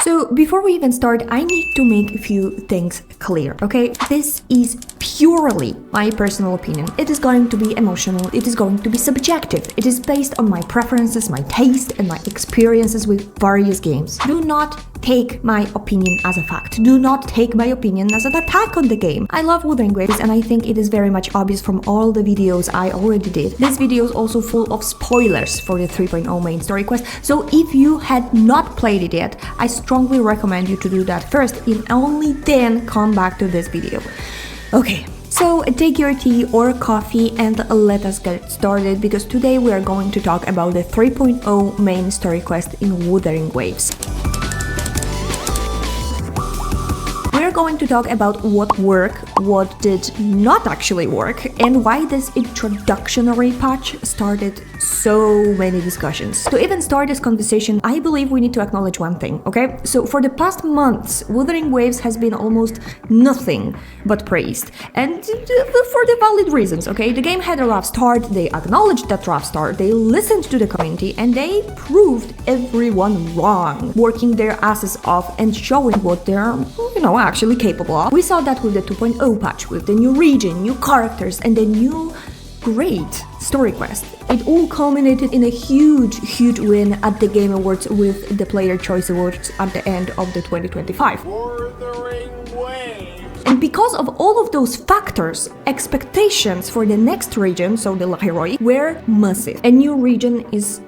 So before we even start, I need to make a few things clear, okay? This is purely my personal opinion. It is going to be emotional, it is going to be subjective. It is based on my preferences, my taste, and my experiences with various games. Do not take my opinion as a fact. Do not take my opinion as an attack on the game. I love Wuthering Waves, and I think it is very much obvious from all the videos I already did. This video is also full of spoilers for the 3.0 main story quest, so if you had not played it yet, I strongly recommend you to do that first and only then come back to this video. Okay. So take your tea or coffee and let us get started, because today we are going to talk about the 3.0 main story quest in Wuthering Waves. We're going to talk about what worked, what did not actually work, and why this introductory patch started so many discussions. To even start this conversation, I believe we need to acknowledge one thing, okay? So for the past months, Wuthering Waves has been almost nothing but praised, and for the valid reasons, okay? The game had a rough start, they acknowledged that rough start, they listened to the community, and they proved everyone wrong, working their asses off and showing what they're, actually capable of. We saw that with the 2.0 patch, with the new region, new characters, and the new great story quest. It all culminated in a huge win at the Game Awards with the Player Choice Awards at the end of the 2025. Wuthering Waves. And because of all of those factors, expectations for the next region, so the La Heroic, were massive. A new region is,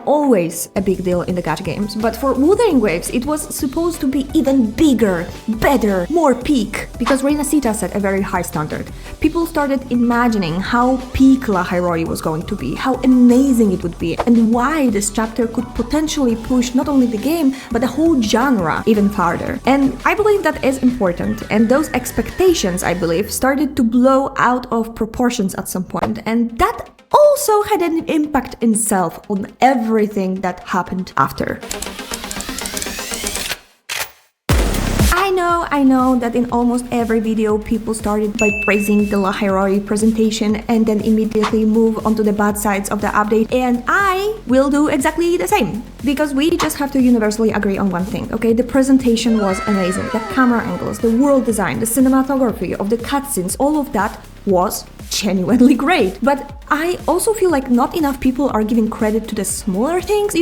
always a big deal in the Gacha games, but for Wuthering Waves, it was supposed to be even bigger, better, more peak, because Rinascita set a very high standard. People started imagining how peak La Heroic was going to be, how amazing it would be, and why this chapter could potentially push not only the game, but the whole genre even farther. And I believe that is important, and those expectations, I believe, started to blow out of proportions at some point, and that also had an impact in itself on everything that happened after. I know that in almost every video people started by praising the La Heroic presentation and then immediately move onto the bad sides of the update, and I will do exactly the same, because we just have to universally agree on one thing, okay? The presentation was amazing, the camera angles, the world design, the cinematography of the cutscenes, all of that was genuinely great. But I also feel like not enough people are giving credit to the smaller things,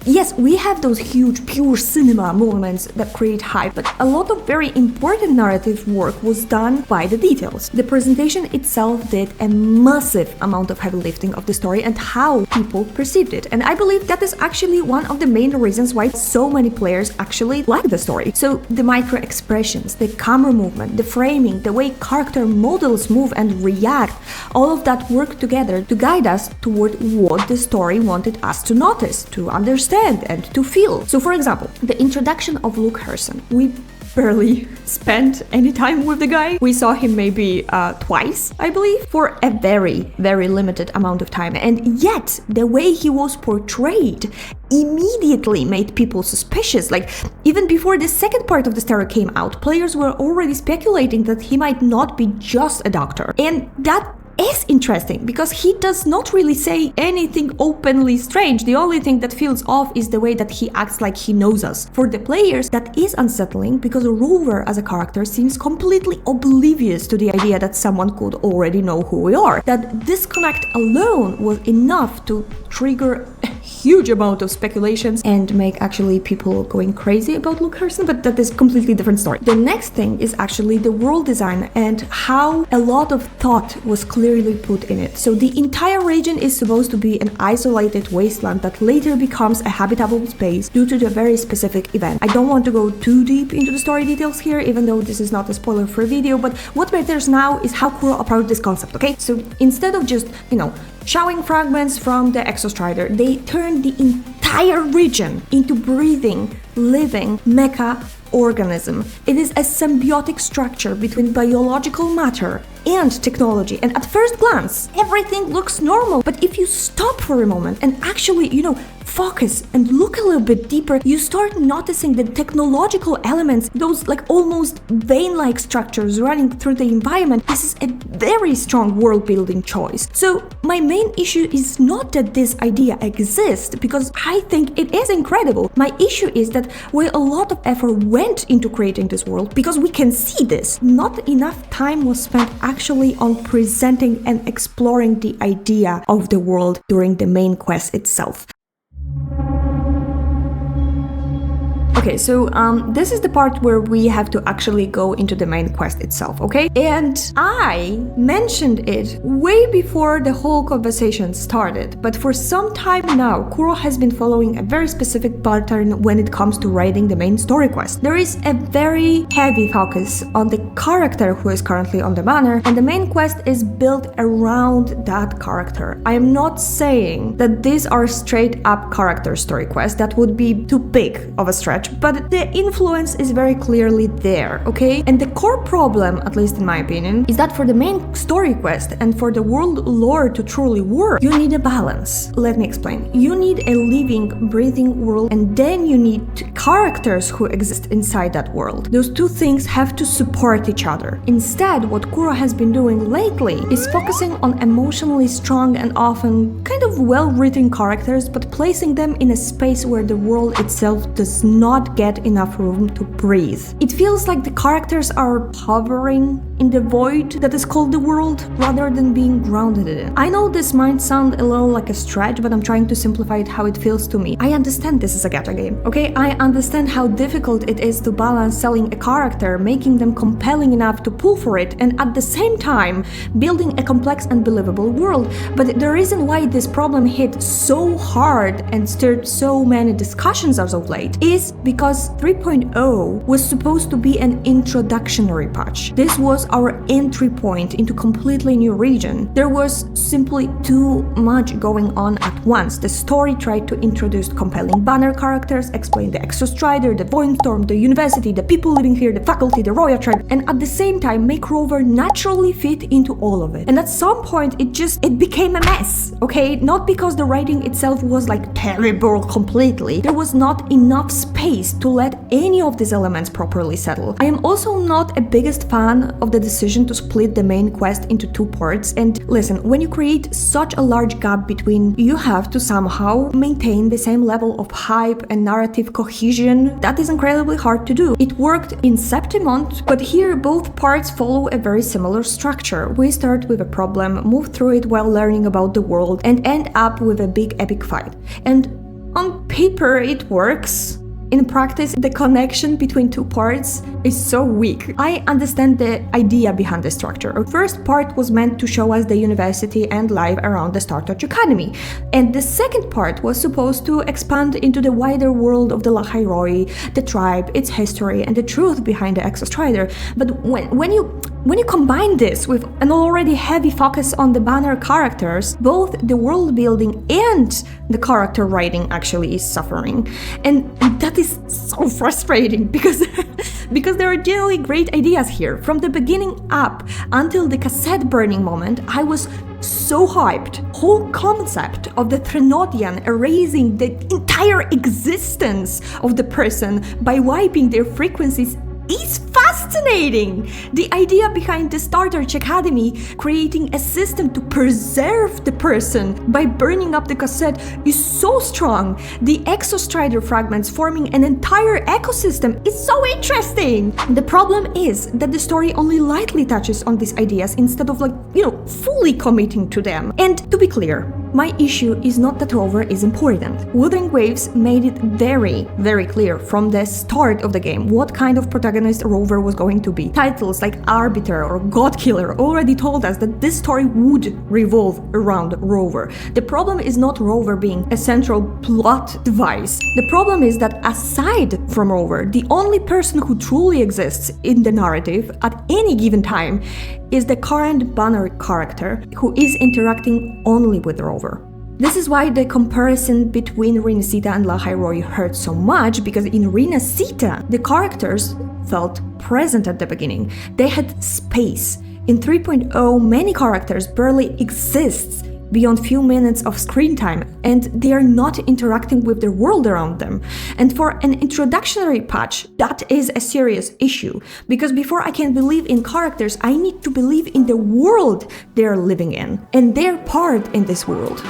Yes, we have those huge pure cinema moments that create hype, but a lot of very important narrative work was done by the details. The presentation itself did a massive amount of heavy lifting of the story and how people perceived it, and I believe that is actually one of the main reasons why so many players actually like the story. So the micro expressions, the camera movement, the framing, the way character models move and react, all of that worked together to guide us toward what the story wanted us to notice, to understand, and to feel. So for example, the introduction of Luke Herson. We barely spent any time with the guy. We saw him maybe twice, I believe, for a very limited amount of time, and yet the way he was portrayed immediately made people suspicious. Like, even before the second part of the story came out, players were already speculating that he might not be just a doctor, and that is interesting because he does not really say anything openly strange. The only thing that feels off is the way that he acts like he knows us. For the players, that is unsettling because Rover as a character seems completely oblivious to the idea that someone could already know who we are. That disconnect alone was enough to trigger a huge amount of speculations and make actually people going crazy about Luke Herson, but that is a completely different story. The next thing is actually the world design and how a lot of thought was clearly put in it. So the entire region is supposed to be an isolated wasteland that later becomes a habitable space due to the very specific event. I don't want to go too deep into the story details here, even though this is not a spoiler-free video, but what matters now is how Kuro approached this concept, okay? So instead of just, showing fragments from the Exostrider, they turned the entire region into breathing, living mecha organism. It is a symbiotic structure between biological matter and technology, and at first glance everything looks normal, but if you stop for a moment and actually, focus and look a little bit deeper, you start noticing the technological elements, those like almost vein-like structures running through the environment. This is a very strong world building choice. So my main issue is not that this idea exists, because I think it is incredible. My issue is that while a lot of effort went into creating this world, because we can see this, not enough time was spent actually on presenting and exploring the idea of the world during the main quest itself. Okay, so this is the part where we have to actually go into the main quest itself, okay? And I mentioned it way before the whole conversation started, but for some time now, Kuro has been following a very specific pattern when it comes to writing the main story quest. There is a very heavy focus on the character who is currently on the banner, and the main quest is built around that character. I am not saying that these are straight up character story quests. That would be too big of a stretch, but the influence is very clearly there, okay? And the core problem, at least in my opinion, is that for the main story quest and for the world lore to truly work, you need a balance. Let me explain. You need a living, breathing world, and then you need characters who exist inside that world. Those two things have to support each other. Instead, what Kuro has been doing lately is focusing on emotionally strong and often kind of well-written characters, but placing them in a space where the world itself does not get enough room to breathe. It feels like the characters are hovering in the void that is called the world, rather than being grounded in it. I know this might sound a little like a stretch, but I'm trying to simplify it how it feels to me. I understand this is a gacha game, okay? I understand how difficult it is to balance selling a character, making them compelling enough to pull for it, and at the same time building a complex and believable world. But the reason why this problem hit so hard and stirred so many discussions as of late is because 3.0 was supposed to be an introductory patch. This was our entry point into completely new region. There was simply too much going on at once. The story tried to introduce compelling banner characters, explain the Exostrider, the Voidstorm, the university, the people living here, the faculty, the royal tribe, and at the same time make Rover naturally fit into all of it. And at some point it became a mess, okay? Not because the writing itself was like terrible completely. There was not enough space to let any of these elements properly settle. I am also not a biggest fan of the decision to split the main quest into two parts. And listen, when you create such a large gap between, you have to somehow maintain the same level of hype and narrative cohesion. That is incredibly hard to do. It worked in Septimont, but here both parts follow a very similar structure. We start with a problem, move through it while learning about the world, and end up with a big epic fight. And on paper it works. In practice, the connection between two parts is so weak. I understand the idea behind the structure. The first part was meant to show us the university and life around the Startouch Academy, and the second part was supposed to expand into the wider world of the Lahairoi, the tribe, its history, and the truth behind the Exostrider. But when you combine this with an already heavy focus on the banner characters, both the world building and the character writing actually is suffering. And that is so frustrating because there are generally great ideas here. From the beginning up until the cassette burning moment, I was so hyped. Whole concept of the Threnodian erasing the entire existence of the person by wiping their frequencies is fascinating. The idea behind the Startouch Academy creating a system to preserve the person by burning up the cassette is so strong. The Exostrider fragments forming an entire ecosystem is so interesting. The problem is that the story only lightly touches on these ideas instead of fully committing to them. And to be clear, my issue is not that Rover is important. Wuthering Waves made it very, very clear from the start of the game what kind of protagonist Rover was going to be. Titles like Arbiter or Godkiller already told us that this story would revolve around Rover. The problem is not Rover being a central plot device. The problem is that aside from Rover, the only person who truly exists in the narrative at any given time is the current banner character who is interacting only with Rover. This is why the comparison between Rinascita and Lahairoi hurt so much, because in Rinascita, the characters felt present at the beginning. They had space. In 3.0, many characters barely exist beyond few minutes of screen time, and they are not interacting with the world around them. And for an introductory patch, that is a serious issue, because before I can believe in characters, I need to believe in the world they're living in, and their part in this world.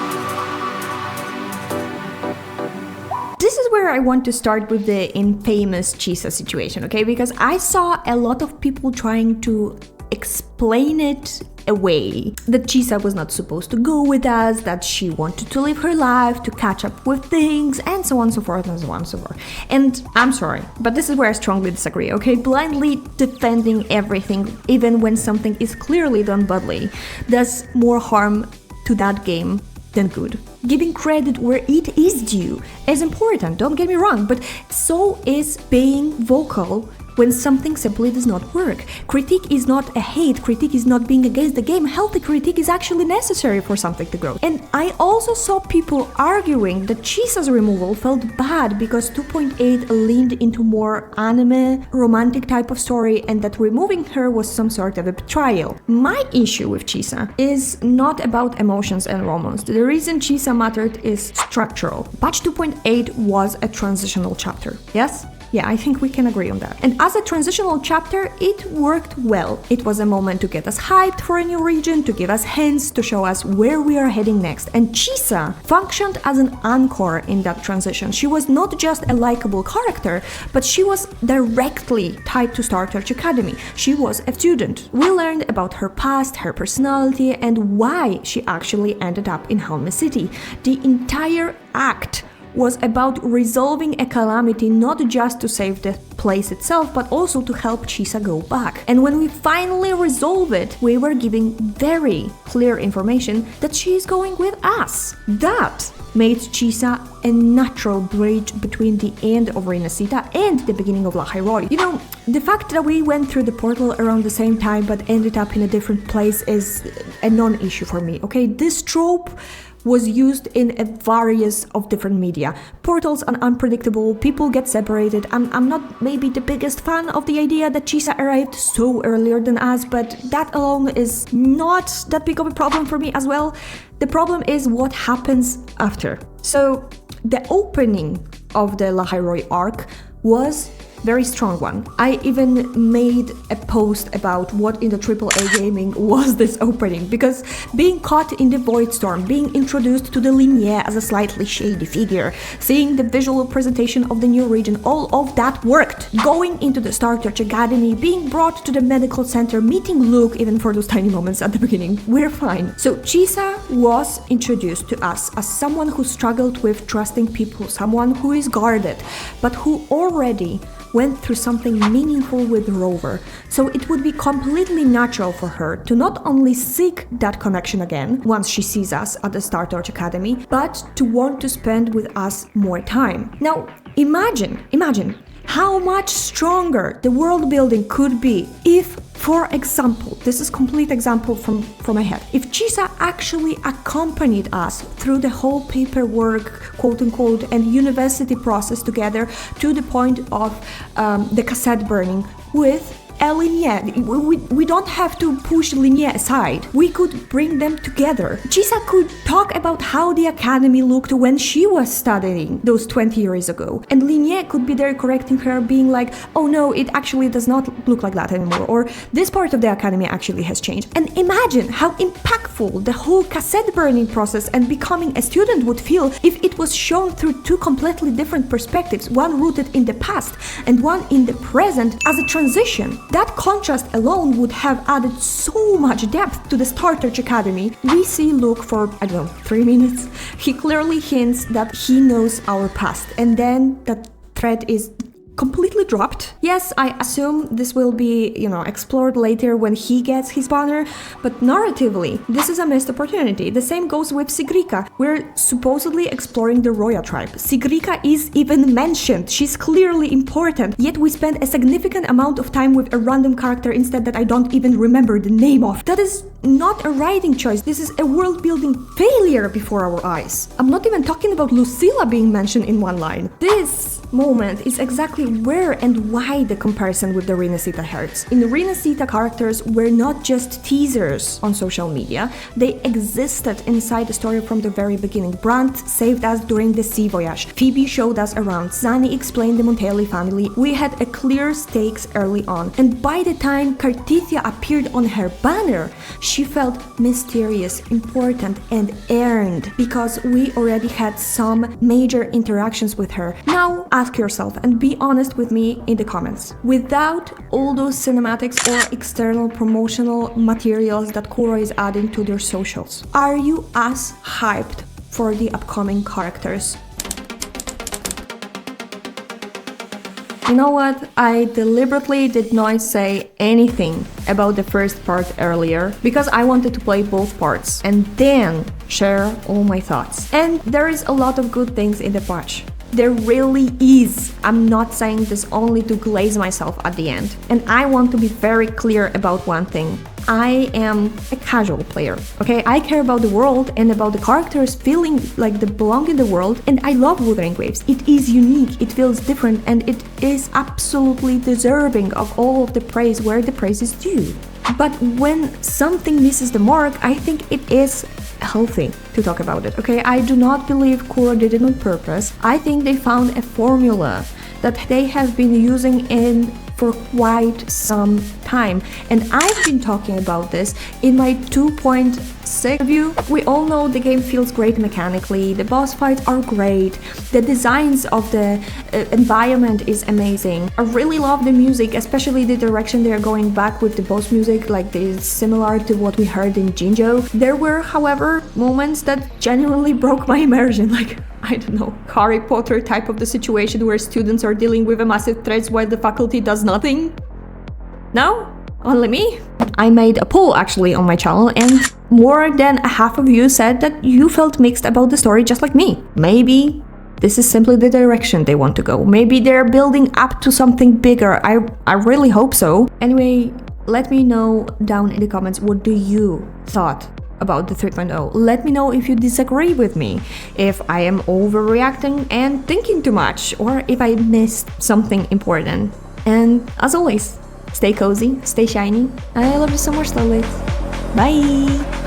This is where I want to start with the infamous Chisa situation, okay? Because I saw a lot of people trying to explain it away. That Chisa was not supposed to go with us, that she wanted to live her life, to catch up with things, and so on and so forth, and so on and so forth. And I'm sorry, but this is where I strongly disagree, okay? Blindly defending everything, even when something is clearly done badly, does more harm to that game than good. Giving credit where it is due is important, don't get me wrong, but so is being vocal when something simply does not work. Critique is not a hate, critique is not being against the game. Healthy critique is actually necessary for something to grow. And I also saw people arguing that Chisa's removal felt bad because 2.8 leaned into more anime, romantic type of story, and that removing her was some sort of a betrayal. My issue with Chisa is not about emotions and romance. The reason Chisa mattered is structural. Patch 2.8 was a transitional chapter, yes? Yeah, I think we can agree on that. And as a transitional chapter, it worked well. It was a moment to get us hyped for a new region, to give us hints, to show us where we are heading next. And Chisa functioned as an anchor in that transition. She was not just a likable character, but she was directly tied to Star Search Academy. She was a student. We learned about her past, her personality, and why she actually ended up in Helm City. The entire act was about resolving a calamity, not just to save the place itself, but also to help Chisa go back. And when we finally resolve it, we were giving very clear information that she is going with us. That made Chisa a natural bridge between the end of Rinascita and the beginning of La HOYOHILL. You know, the fact that we went through the portal around the same time but ended up in a different place is a non-issue for me, okay? This trope was used in a various of different media. Portals are unpredictable, people get separated. I'm not maybe the biggest fan of the idea that Chisa arrived so earlier than us, but that alone is not that big of a problem for me as well. The problem is what happens after. So the opening of the La HOYOHILL arc was very strong one. I even made a post about what in the AAA gaming was this opening, because being caught in the Void Storm, being introduced to the Luminara as a slightly shady figure, seeing the visual presentation of the new region, all of that worked. Going into the Star Search Academy, being brought to the medical center, meeting Luke even for those tiny moments at the beginning, we're fine. So Chisa was introduced to us as someone who struggled with trusting people, someone who is guarded, but who already went through something meaningful with Rover, so it would be completely natural for her to not only seek that connection again once she sees us at the Star Search Academy, but to want to spend with us more time. Now, imagine how much stronger the world building could be if, for example, this is complete example from my head, if Chisa actually accompanied us through the whole paperwork, quote unquote, and university process together to the point of the cassette burning with a Luminara. We don't have to push Luminara aside. We could bring them together. Chisa could talk about how the academy looked when she was studying those 20 years ago. And Luminara could be there correcting her, being like, oh no, it actually does not look like that anymore. Or this part of the academy actually has changed. And imagine how impactful the whole cassette burning process and becoming a student would feel if it was shown through two completely different perspectives, one rooted in the past and one in the present as a transition. That contrast alone would have added so much depth to the Star Search Academy. We see Luke for, 3 minutes. He clearly hints that he knows our past, and then that thread is completely dropped. Yes, I assume this will be, explored later when he gets his banner, but narratively, this is a missed opportunity. The same goes with Sigrika. We're supposedly exploring the Roya tribe. Sigrika is even mentioned. She's clearly important, yet we spend a significant amount of time with a random character instead that I don't even remember the name of. That is not a writing choice. This is a world-building failure before our eyes. I'm not even talking about Lucilla being mentioned in one line. This moment is exactly where and why the comparison with the Rinascita hurts. In Rinascita, characters were not just teasers on social media, they existed inside the story from the very beginning. Brand saved us during the sea voyage, Phoebe showed us around, Zani explained the Montelli family. We had a clear stakes early on, and by the time Cartithia appeared on her banner, she felt mysterious, important, and earned because we already had some major interactions with her. Now ask yourself and be honest with me in the comments. Without all those cinematics or external promotional materials that Kuro is adding to their socials, are you as hyped for the upcoming characters? You know what? I deliberately did not say anything about the first part earlier because I wanted to play both parts and then share all my thoughts. And there is a lot of good things in the patch. There really is. I'm not saying this only to glaze myself at the end. And I want to be very clear about one thing. I am a casual player, okay? I care about the world and about the characters feeling like they belong in the world, and I love Wuthering Waves. It is unique, it feels different, and it is absolutely deserving of all of the praise where the praise is due. But when something misses the mark, I think it is healthy to talk about it, okay? I do not believe Kuro did it on purpose. I think they found a formula that they have been using for quite some time, and I've been talking about this in my 2.6 review. We all know the game feels great mechanically, the boss fights are great, the designs of the environment is amazing. I really love the music, especially the direction they're going back with the boss music, like this similar to what we heard in Jinjo. There were, however, moments that genuinely broke my immersion, like, I don't know, Harry Potter type of the situation where students are dealing with a massive threats while the faculty does nothing. No? Only me? I made a poll actually on my channel, and more than a half of you said that you felt mixed about the story just like me. Maybe this is simply the direction they want to go. Maybe they're building up to something bigger. I really hope so. Anyway, let me know down in the comments what do you thought about the 3.0. Let me know if you disagree with me, if I am overreacting and thinking too much, or if I missed something important. And as always, stay cozy, stay shiny. I love you so much, Starlight. Bye!